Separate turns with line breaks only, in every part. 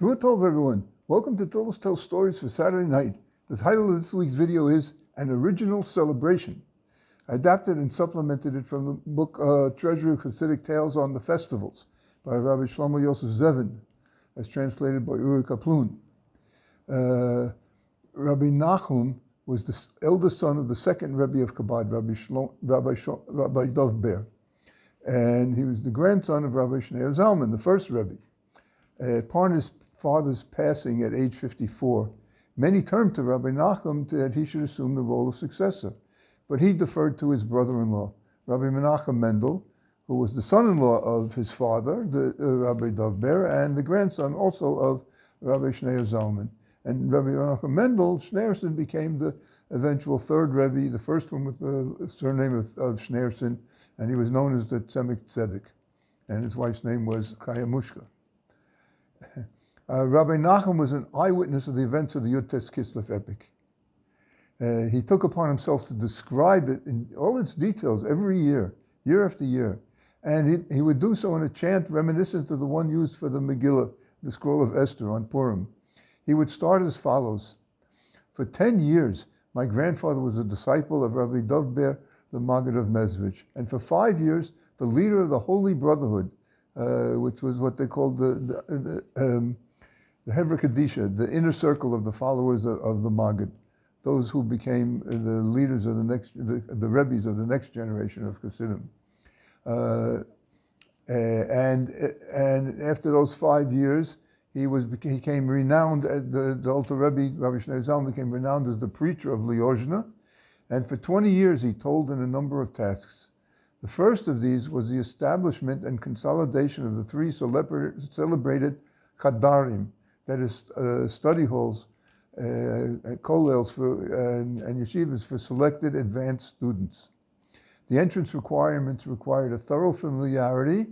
Shavua Tov, everyone. Welcome to Tolos Tell Stories for Saturday night. The title of this week's video is An Original Celebration. I adapted and supplemented it from the book Treasury of Hasidic Tales on the Festivals by Rabbi Shlomo Yosef Zevin, as translated by Uri Kaplun. Rabbi Nachum was the eldest son of the second Rebbe of Chabad, Rabbi Dov Ber. And he was the grandson of Rabbi Shneur Zalman, the first Rebbe. Upon his father's passing at age 54, many turned to Rabbi Nachum that he should assume the role of successor, but he deferred to his brother-in-law, Rabbi Menachem Mendel, who was the son-in-law of his father, Rabbi Dov Ber, and the grandson also of Rabbi Shneur Zalman. And Rabbi Menachem Mendel, Schneerson, became the eventual third Rebbe, the first one with the surname of Schneerson, and he was known as the Tzemek Tzedek, and his wife's name was Chaya Mushka. Rabbi Nachum was an eyewitness of the events of the YUD-TES Kislev epic. He took upon himself to describe it in all its details every year, year after year. And he would do so in a chant reminiscent of the one used for the Megillah, the scroll of Esther on Purim. He would start as follows. For 10 years, my grandfather was a disciple of Rabbi Dov Ber, the Maggid of Mezrich. And for 5 years, the leader of the Holy Brotherhood, which was what they called the Hevra Kadisha, the inner circle of the followers of the Maggid, those who became the leaders of the Rebbes of the next generation of Hasidim. And after those 5 years, he became renowned. The Alter Rebbe, Rabbi Shneur Zalman, became renowned as the preacher of Liadi, and for 20 years he told in a number of tasks. The first of these was the establishment and consolidation of the three celebrated chadarim, that is, study halls, kollels and yeshivas for selected advanced students. The entrance requirements required a thorough familiarity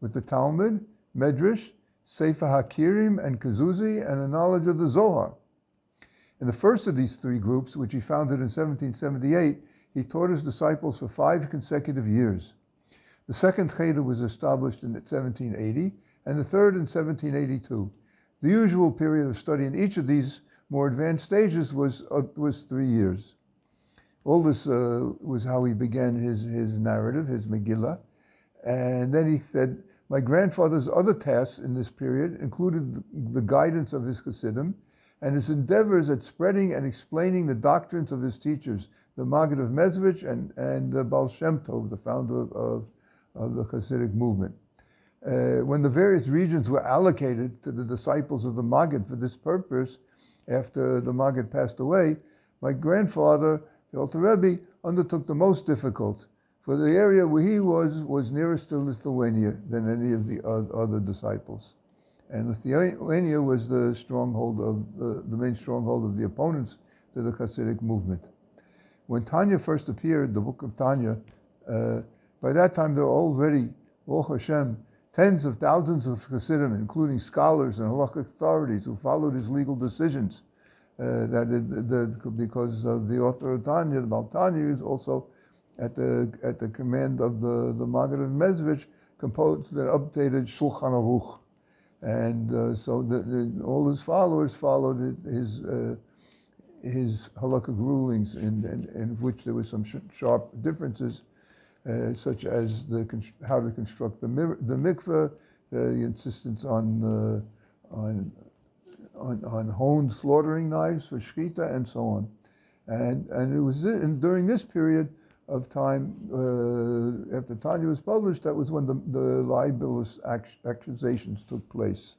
with the Talmud, Medrash, Sefer HaKirim, and Kazuzi, and a knowledge of the Zohar. In the first of these three groups, which he founded in 1778, he taught his disciples for 5 consecutive years. The second cheder was established in 1780, and the third in 1782. The usual period of study in each of these more advanced stages was 3 years. All this was how he began his narrative, his Megillah. And then he said, my grandfather's other tasks in this period included the guidance of his Hasidim and his endeavors at spreading and explaining the doctrines of his teachers, the Maggid of Mezrich and the Baal Shem Tov, the founder of the Hasidic movement. When the various regions were allocated to the disciples of the Maggid for this purpose, after the Maggid passed away, my grandfather, the Alter Rebbe, undertook the most difficult, for the area where he was nearest to Lithuania than any of the other disciples. And Lithuania was the stronghold of the main stronghold of the opponents to the Hasidic movement. When Tanya first appeared, the book of Tanya, by that time there were already, Baruch Hashem, tens of thousands of Hasidim, including scholars and halachic authorities who followed his legal decisions. Because of the author of Tanya, the Baal Tanya, is also at the command of the Maggid of Mezrich, composed an updated Shulchan Aruch, and so all his followers followed his halakhic rulings, in which there were some sharp differences, such as how to construct the mikveh, the insistence on honed slaughtering knives for shechita, and so on. And it was during this period of time, after Tanya was published, that was when the libelous accusations took place.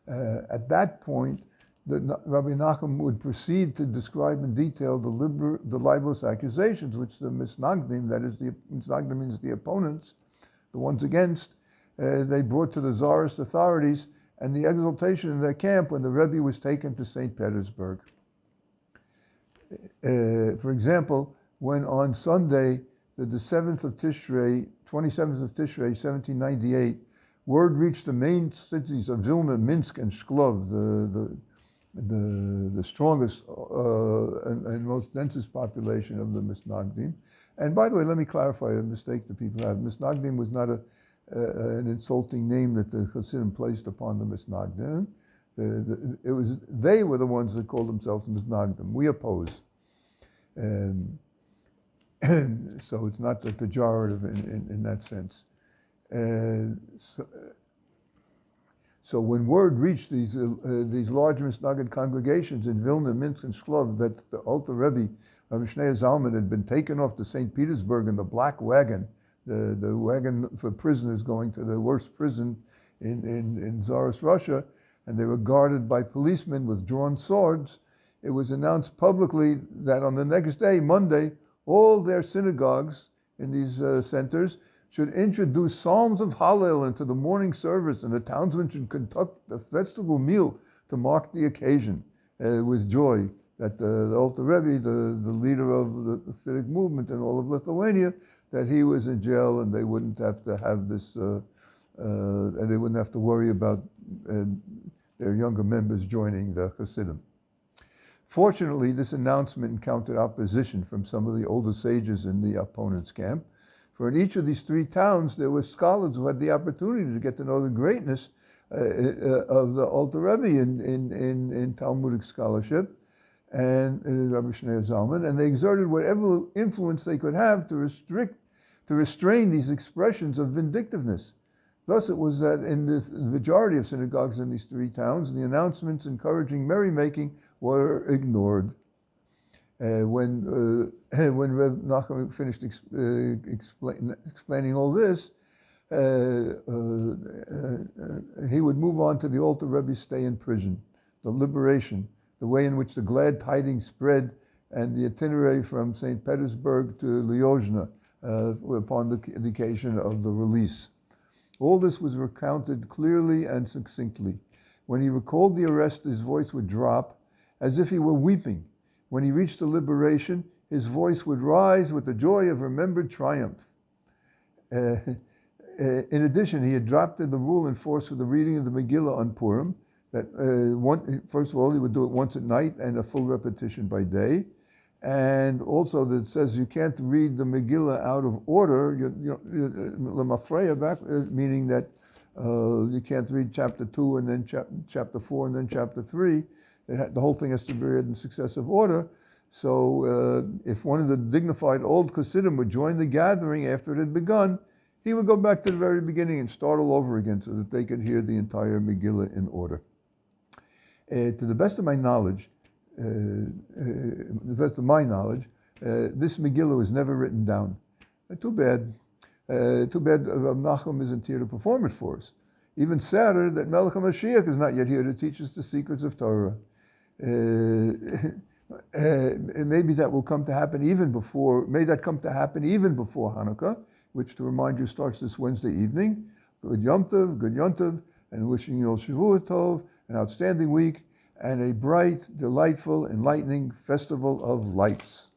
At that point, Rabbi Nachum would proceed to describe in detail the libelous accusations, which the misnagdim, that is, the misnagdim means the opponents, the ones against, they brought to the Tsarist authorities, and the exaltation in their camp when the Rebbe was taken to St. Petersburg. For example, when on Sunday, the 27th of Tishrei, 1798, word reached the main cities of Vilna, Minsk, and Shklov, the strongest and most densest population of the Misnagdim. And by the way, let me clarify a mistake that people have. Misnagdim was not an insulting name that the Hasidim placed upon the Misnagdim. They were the ones that called themselves Misnagdim. We oppose. So it's not the pejorative in that sense. So when word reached these large Misnagid congregations in Vilna, Minsk, and Shklov that the Alter Rebbe, Rabbi Shneur Zalman, had been taken off to St. Petersburg in the black wagon, the wagon for prisoners going to the worst prison in Tsarist Russia, and they were guarded by policemen with drawn swords, it was announced publicly that on the next day, Monday, all their synagogues in these centers should introduce psalms of Hallel into the morning service, and the townsmen should conduct a festival meal to mark the occasion with joy that the Alter Rebbe, the leader of the Hasidic movement in all of Lithuania, that he was in jail and they wouldn't have to have this, and they wouldn't have to worry about their younger members joining the Hasidim. Fortunately, this announcement encountered opposition from some of the older sages in the opponent's camp. For in each of these three towns, there were scholars who had the opportunity to get to know the greatness of the Alter Rebbe in Talmudic scholarship and Rabbi Shneur Zalman, and they exerted whatever influence they could have to restrain these expressions of vindictiveness. Thus, it was that in the majority of synagogues in these three towns, the announcements encouraging merrymaking were ignored. When Rabbi Nachum finished explaining all this, he would move on to the Alter Rebbe's stay in prison, the liberation, the way in which the glad tidings spread, and the itinerary from St. Petersburg to Liozhna upon the occasion of the release. All this was recounted clearly and succinctly. When he recalled the arrest, his voice would drop as if he were weeping. When he reached the liberation, his voice would rise with the joy of remembered triumph. In addition, he adopted the rule in force for the reading of the Megillah on Purim, that first of all, he would do it once at night and a full repetition by day. And also that says you can't read the Megillah out of order, meaning that you can't read chapter 2 and then chapter 4 and then chapter 3. The whole thing has to be read in successive order. So if one of the dignified old Hasidim would join the gathering after it had begun, he would go back to the very beginning and start all over again so that they could hear the entire Megillah in order. To the best of my knowledge, this Megillah was never written down. Too bad. Too bad Rabbi Nachum isn't here to perform it for us. Even sadder that Melech HaMashiach is not yet here to teach us the secrets of Torah. Maybe that will come to happen even before, may that come to happen even before Hanukkah, which, to remind you, starts this Wednesday evening. Good Yom Tov, and wishing you all Shavua Tov, an outstanding week, and a bright, delightful, enlightening festival of lights.